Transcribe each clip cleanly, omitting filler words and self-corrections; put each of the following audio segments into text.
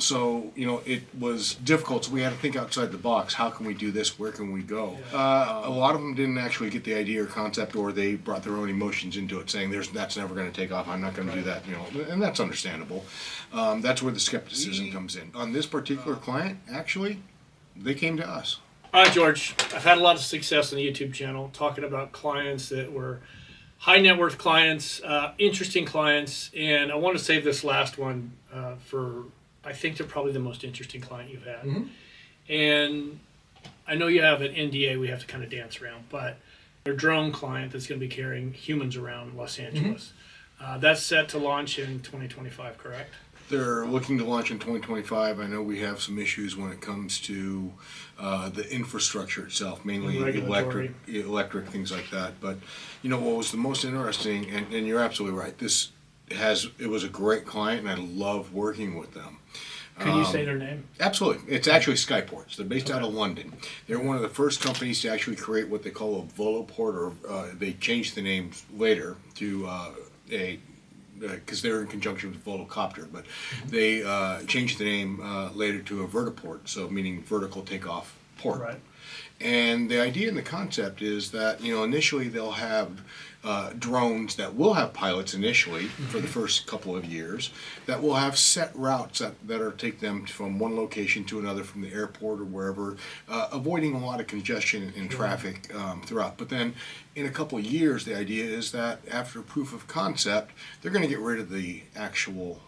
So, it was difficult, so we had to think outside the box. How can we do this? Where can we go? A lot of them didn't actually get the idea or concept, or they brought their own emotions into it, saying, that's never going to take off, I'm not going to do that, and that's understandable. That's where the skepticism comes in. On this particular client, actually, they came to us. All right, George, I've had a lot of success on the YouTube channel talking about clients that were high net worth clients, interesting clients, and I want to save this last one for... I think they're probably the most interesting client you've had. Mm-hmm. And I know you have an NDA we have to kind of dance around, but a drone client that's going to be carrying humans around Los Angeles. Mm-hmm. That's set to launch in 2025, correct? They're looking to launch in 2025. I know we have some issues when it comes to the infrastructure itself, mainly electric, things like that. But, what was the most interesting, and you're absolutely right, it was a great client, and I love working with them. Can you say their name? Absolutely. It's actually Skyports. They're based out of London. They're one of the first companies to actually create what they call a voloport, or they changed the name later to because they're in conjunction with volocopter, but they changed the name later to a vertiport, so meaning vertical takeoff port. Right. And the idea and the concept is that, initially they'll have drones that will have pilots initially for the first couple of years that will have set routes that take them from one location to another from the airport or wherever, avoiding a lot of congestion and traffic throughout. But then in a couple of years, the idea is that after proof of concept, they're going to get rid of the actual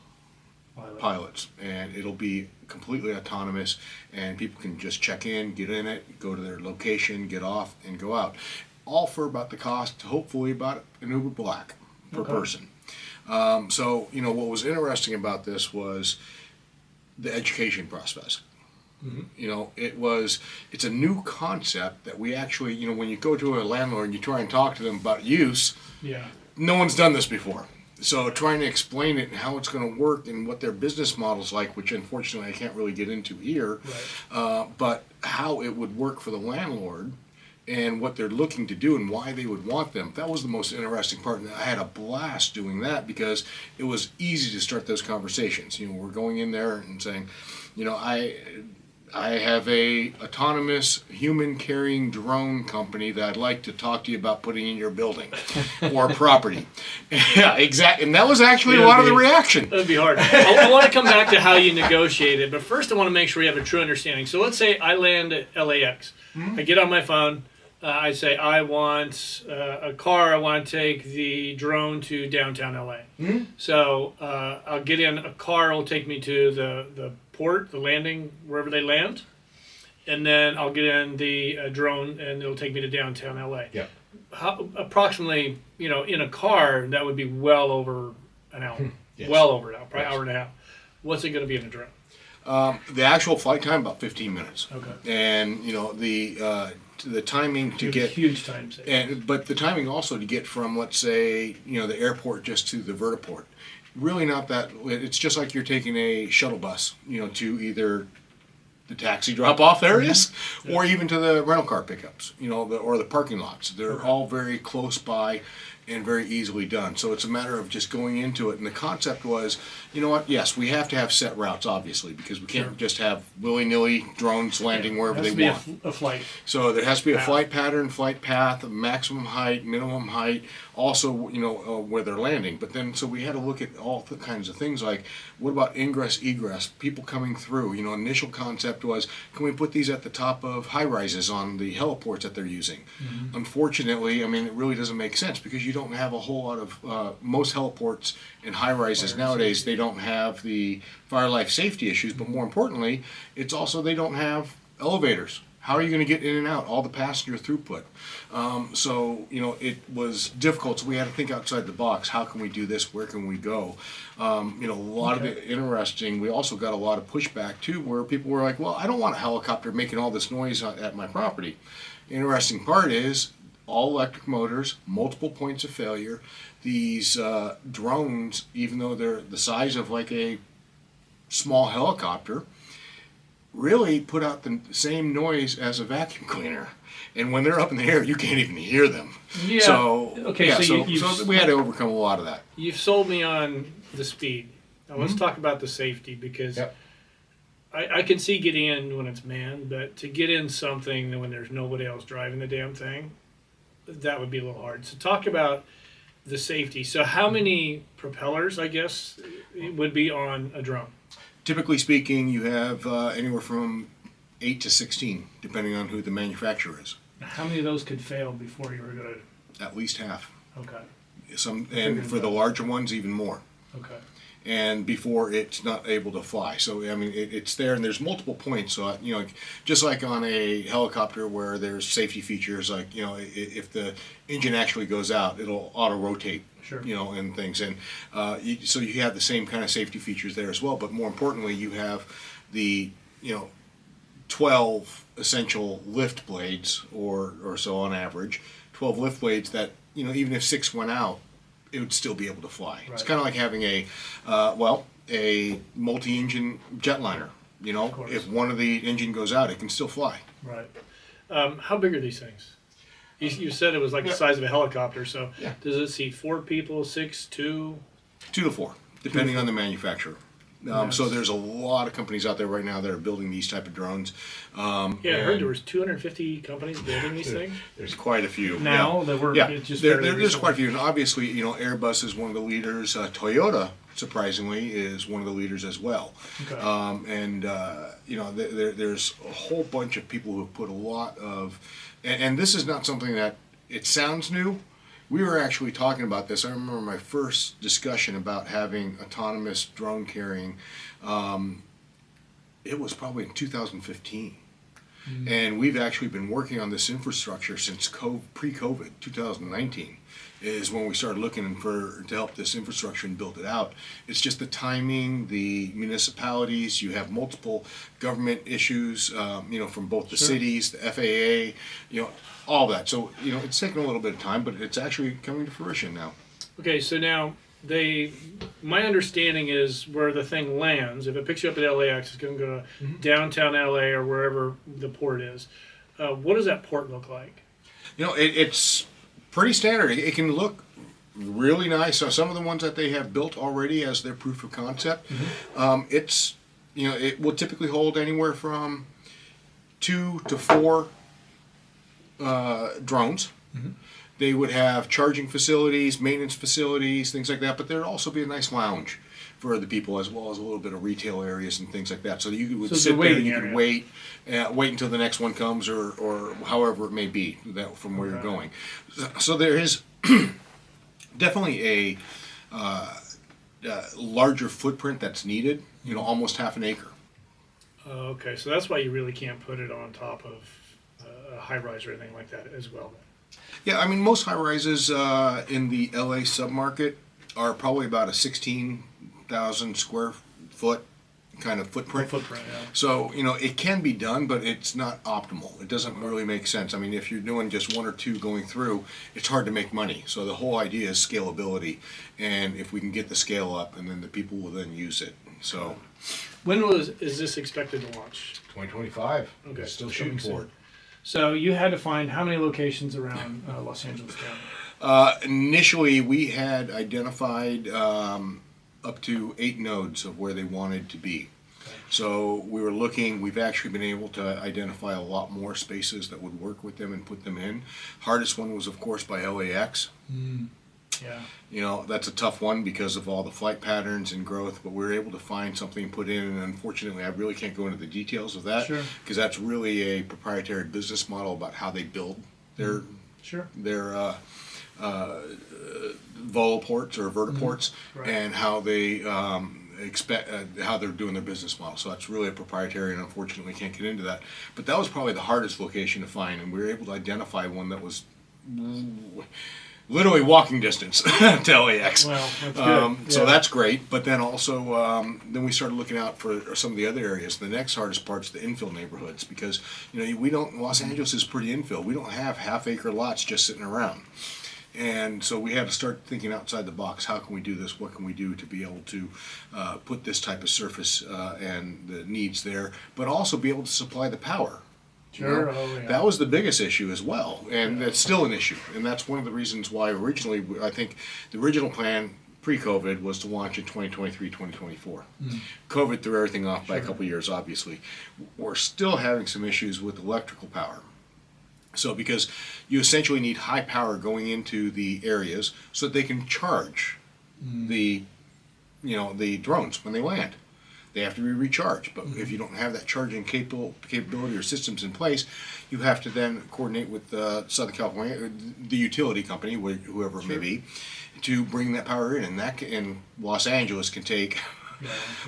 pilots, and it'll be completely autonomous, and people can just check in, get in it, go to their location, get off, and go out. All for about the cost, hopefully about an Uber Black per person. So, what was interesting about this was the education process. Mm-hmm. It's a new concept that we actually, when you go to a landlord and you try and talk to them about use, no one's done this before. So trying to explain it and how it's going to work and what their business model's like, which unfortunately I can't really get into here, but how it would work for the landlord and what they're looking to do and why they would want them. That was the most interesting part, and I had a blast doing that because it was easy to start those conversations. We're going in there and saying, I have a autonomous human carrying drone company that I'd like to talk to you about putting in your building or property. Yeah, exactly. And that was actually a lot of the reaction. That'd be hard. I want to come back to how you negotiated, but first I want to make sure we have a true understanding. So let's say I land at LAX. Mm-hmm. I get on my phone. I say, I want a car. I want to take the drone to downtown LA. Mm-hmm. So I'll get in a car. Will take me to the port, the landing, wherever they land. And then I'll get in the drone, and it'll take me to downtown LA. Yeah. Approximately, in a car, that would be well over an hour. Yes. Well over an hour, probably hour and a half. What's it going to be in a drone? The actual flight time, about 15 minutes. Okay. And, the timing to get huge time savings. But the timing also to get from, let's say, the airport just to the vertiport, really not that. It's just like you're taking a shuttle bus, to either the taxi drop-off areas or even to the rental car pickups, or the parking lots. They're all very close by and very easily done. So it's a matter of just going into it. And the concept was, yes, we have to have set routes, obviously, because we can't just have willy-nilly drones landing wherever they want. A flight. So there has to be a flight pattern, flight path, maximum height, minimum height, also, where they're landing. But then, so we had to look at all kinds of things like, what about ingress, egress, people coming through? Initial concept was, can we put these at the top of high-rises on the heliports that they're using? Mm-hmm. Unfortunately, it really doesn't make sense because you don't have a whole lot of, most heliports and high-rises nowadays, they don't have the fire life safety issues, but more importantly, it's also they don't have elevators. How are you going to get in and out? All the passenger throughput. So, it was difficult, so we had to think outside the box. How can we do this? Where can we go? A lot of the interesting, we also got a lot of pushback, too, where people were like, well, I don't want a helicopter making all this noise at my property. The interesting part is all electric motors, multiple points of failure. These drones, even though they're the size of like a small helicopter, really put out the same noise as a vacuum cleaner. And when they're up in the air, you can't even hear them. Yeah. So, so we had to overcome a lot of that. You've sold me on the speed. Now let's talk about the safety, because I can see getting in when it's manned, but to get in something when there's nobody else driving the damn thing, that would be a little hard. So talk about the safety. So how many propellers, I guess, would be on a drone? Typically speaking, you have anywhere from 8 to 16, depending on who the manufacturer is. How many of those could fail before you were good? At least half. Okay. And for the larger ones, even more. Okay. And before it's not able to fly. So I mean, it's there, and there's multiple points. So just like on a helicopter where there's safety features, like if the engine actually goes out, it'll auto rotate. Sure. And things, and so you have the same kind of safety features there as well. But more importantly, you have the 12 essential lift blades, or so on average, 12 lift blades that even if 6 went out, it would still be able to fly. Right. It's kind of like having a multi-engine jetliner. If one of the engine goes out, it can still fly. Right. How big are these things? You said it was like the size of a helicopter. So does it seat 4 people, 6, 2? 2 to 4, depending on the manufacturer. So there's a lot of companies out there right now that are building these type of drones. I heard there was 250 companies building these things. There's quite a few now that we're just there's quite a few, and obviously Airbus is one of the leaders. Toyota, surprisingly, is one of the leaders as well. Okay. There's a whole bunch of people who have put a lot of, and this is not something that it sounds new. We were actually talking about this. I remember my first discussion about having autonomous drone carrying. It was probably in 2015. Mm-hmm. And we've actually been working on this infrastructure since pre-COVID, 2019, is when we started looking to help this infrastructure and build it out. It's just the timing, the municipalities, you have multiple government issues, from both the cities, the FAA, all that. So, it's taken a little bit of time, but it's actually coming to fruition now. Okay, so now my understanding is where the thing lands, if it picks you up at LAX, it's going to go to downtown LA or wherever the port is. What does that port look like? It's pretty standard. It can look really nice. So some of the ones that they have built already as their proof of concept, it will typically hold anywhere from 2 to 4 drones. Mm-hmm. They would have charging facilities, maintenance facilities, things like that, but there'd also be a nice lounge for the people, as well as a little bit of retail areas and things like that. So you would sit there and you could wait until the next one comes, or however it may be from where you're going. So there is definitely a larger footprint that's needed, almost half an acre. Okay, so that's why you really can't put it on top of a high rise or anything like that as well. Yeah, I mean, most high rises in the LA submarket are probably about a 16,000 square foot kind of footprint. So, it can be done, but it's not optimal. It doesn't really make sense. I mean, if you're doing just 1 or 2 going through, it's hard to make money. So the whole idea is scalability. And if we can get the scale up, and then the people will then use it. So, when is this expected to launch? 2025. Okay. Still shooting for it. So you had to find how many locations around Los Angeles County? Initially, we had identified up to 8 nodes of where they wanted to be. Okay. So we were looking. We've actually been able to identify a lot more spaces that would work with them and put them in. Hardest one was, of course, by LAX. Yeah. That's a tough one because of all the flight patterns and growth, but we were able to find something put in, and unfortunately I really can't go into the details of that because that's really a proprietary business model about how they build their voloports or vertiports and how they how they're doing their business model. So that's really a proprietary, and unfortunately can't get into that. But that was probably the hardest location to find, and we were able to identify one that was literally walking distance to LAX. Well, that's good. So that's great. But then also, then we started looking out for some of the other areas. The next hardest part's the infill neighborhoods because Los Angeles is pretty infill. We don't have half-acre lots just sitting around. And so we had to start thinking outside the box. How can we do this? What can we do to be able to put this type of surface and the needs there, but also be able to supply the power? Sure. That was the biggest issue as well, and that's still an issue. And that's one of the reasons why originally, I think the original plan pre-COVID was to launch in 2023, 2024. COVID threw everything off by a couple years, obviously. We're still having some issues with electrical power. So because you essentially need high power going into the areas so that they can charge the drones when they land. They have to be recharged. But if you don't have that charging capability or systems in place, you have to then coordinate with Southern California, the utility company, whoever it may be, to bring that power in. And that in Los Angeles can take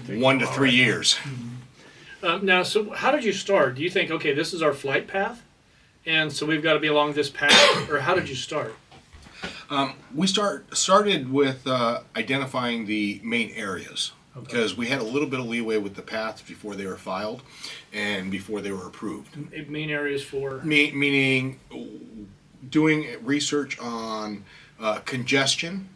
1 to 3 years. Now, so how did you start? Do you think, okay, this is our flight path, and so we've got to be along this path, or how did you start? We started with identifying the main areas. Okay. Because we had a little bit of leeway with the paths before they were filed and before they were approved. Main areas for? Meaning doing research on congestion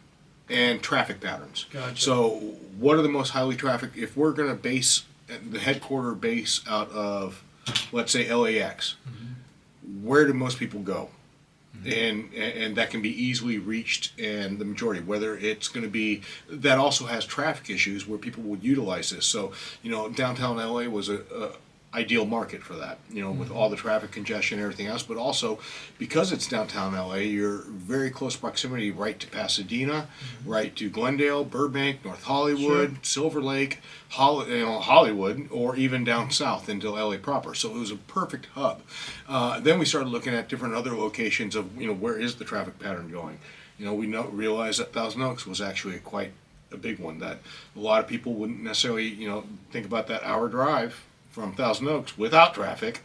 and traffic patterns. Gotcha. So what are the most highly trafficked, if we're going to base the headquarter base out of, let's say, LAX, where do most people go? And that can be easily reached, and the majority, whether it's going to be, that also has traffic issues where people would utilize this. So, downtown LA was a ideal market for that, with all the traffic congestion and everything else, but also because it's downtown LA, you're very close proximity right to Pasadena, right to Glendale, Burbank, North Hollywood, Silver Lake, Hollywood, or even down south into LA proper. So it was a perfect hub. Then we started looking at different other locations of, where is the traffic pattern going? We realized that Thousand Oaks was actually quite a big one, that a lot of people wouldn't necessarily, think about that hour drive from Thousand Oaks without traffic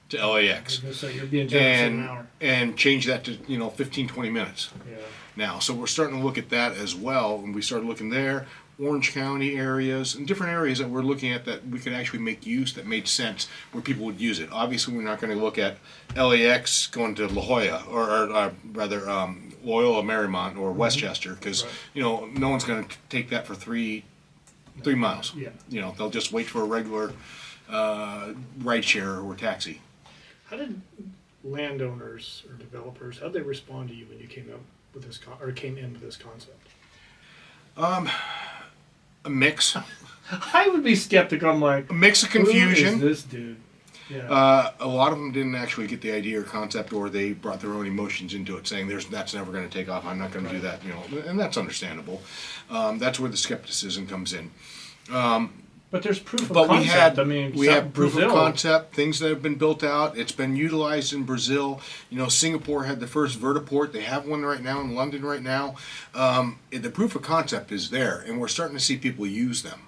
to LAX. So you're being generous in an hour. And change that to 15, 20 minutes now. So we're starting to look at that as well, and we started looking there, Orange County areas, and different areas that we're looking at that we could actually make use, that made sense, where people would use it. Obviously, we're not going to look at LAX going to La Jolla, or rather Loyola Marymount or Westchester, because no one's going to take that for three miles. They'll just wait for a regular ride share or taxi. How did landowners or developers, how did they respond to you when you came up with this came in with this concept? A mix. I would be skeptical. I'm like, a mix of confusion. Who is this dude? Yeah. A lot of them didn't actually get the idea or concept, or they brought their own emotions into it, saying that's never going to take off. I'm not going to do that. And that's understandable. That's where the skepticism comes in. But there's proof of concept. We have proof of concept, things that have been built out. It's been utilized in Brazil. Singapore had the first vertiport. They have one right now in London right now. The proof of concept is there, and we're starting to see people use them.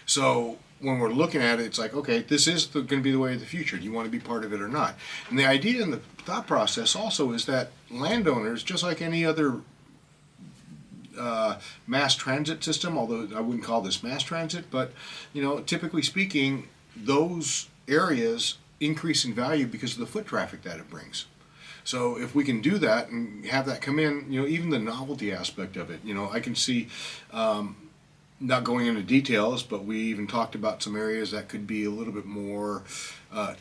So when we're looking at it, it's like, okay, this is going to be the way of the future. Do you want to be part of it or not? And the idea and the thought process also is that landowners, just like any other mass transit system, although I wouldn't call this mass transit, but typically speaking, those areas increase in value because of the foot traffic that it brings. So if we can do that and have that come in, even the novelty aspect of it, I can see, not going into details, but we even talked about some areas that could be a little bit more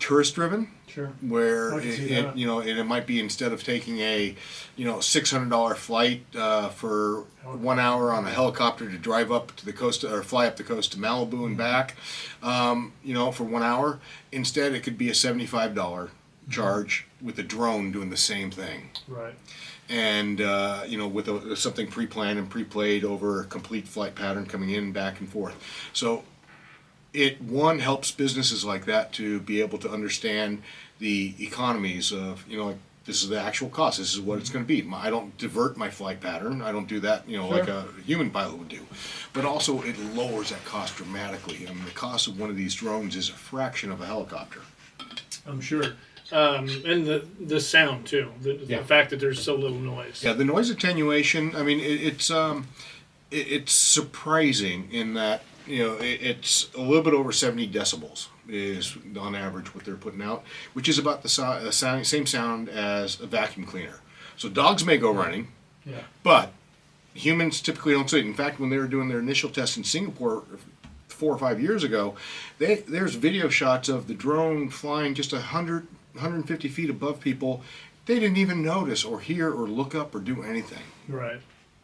tourist driven. Sure. Where it might be, instead of taking a $600 flight for 1 hour on a helicopter to drive up to the coast or fly up the coast to Malibu and back, for 1 hour, instead it could be a $75 charge with a drone doing the same thing. Right. And with something pre-planned and pre-played over a complete flight pattern coming in, back and forth. So it helps businesses like that to be able to understand the economies of, this is the actual cost, this is what it's going to be. I don't divert my flight pattern, I don't do that, like a human pilot would do. But also it lowers that cost dramatically. The cost of one of these drones is a fraction of a helicopter. I'm sure. And the sound too, the fact that there's so little noise. Yeah, the noise attenuation. It's surprising in that it's a little bit over 70 decibels is on average what they're putting out, which is about the same sound as a vacuum cleaner. So dogs may go running, but humans typically don't see it. In fact, when they were doing their initial test in Singapore 4 or 5 years ago, there's video shots of the drone flying just 150 feet above people. They didn't even notice or hear or look up or do anything. Right.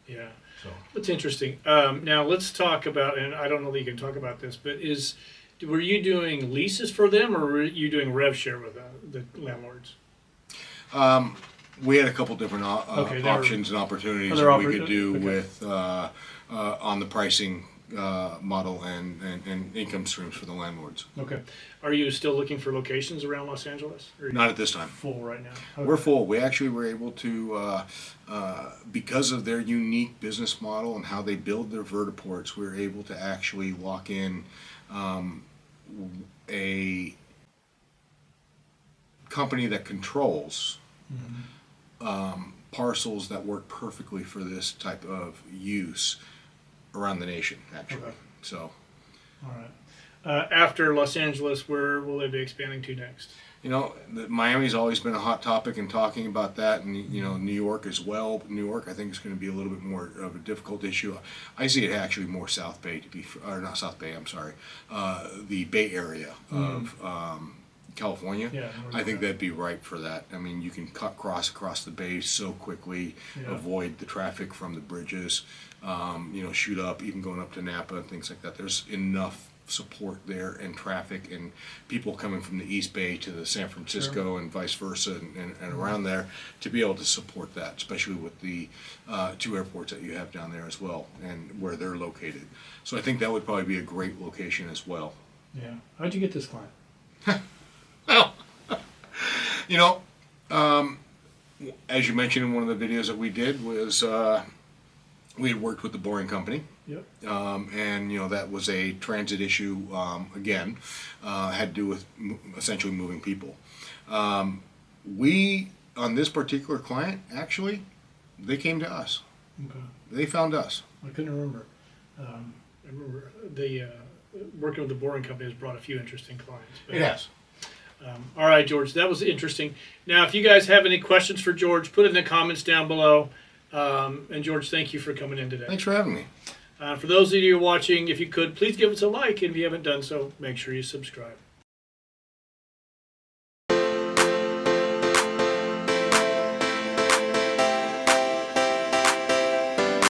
Yeah. So That's interesting. Now let's talk about, and I don't know that you can talk about this, but were you doing leases for them, or were you doing rev share with the landlords? we had a couple different Okay, there options and opportunities other that we oppor- could do okay. with on the pricing model and income streams for the landlords. Okay. Are you still looking for locations around Los Angeles? Or are you Not at this time. full right now? Okay. We're full. We actually were able to, because of their unique business model and how they build their vertiports, we were able to actually lock in a company that controls parcels that work perfectly for this type of use around the nation, actually. Okay. So, All right. After Los Angeles, where will they be expanding to next? Miami's always been a hot topic and talking about that, and New York as well. New York, I think, is going to be a little bit more of a difficult issue. I see it actually more South Bay or not South Bay. I'm sorry, the Bay Area of California. Yeah, I think that'd be ripe for that. I mean, you can cross across the bay so quickly, Yeah. avoid the traffic from the bridges. Shoot up, even going up to Napa and things like that. There's enough support there and traffic and people coming from the East Bay to the San Francisco and vice versa and around there to be able to support that, especially with the two airports that you have down there as well and where they're located. So I think that would probably be a great location as well. Yeah. How'd you get this client? Well, as you mentioned in one of the videos that we did was we had worked with the boring company. Yep. And that was a transit issue. Again, had to do with essentially moving people. We on this particular client, actually, they came to us. Okay. They found us. I couldn't remember. I remember the working with the boring company has brought a few interesting clients. But, It has. all right, George, that was interesting. Now, if you guys have any questions for George, put it in the comments down below. And George, thank you for coming in today. Thanks for having me. For those of you watching, if you could, please give us a like. And if you haven't done so, make sure you subscribe.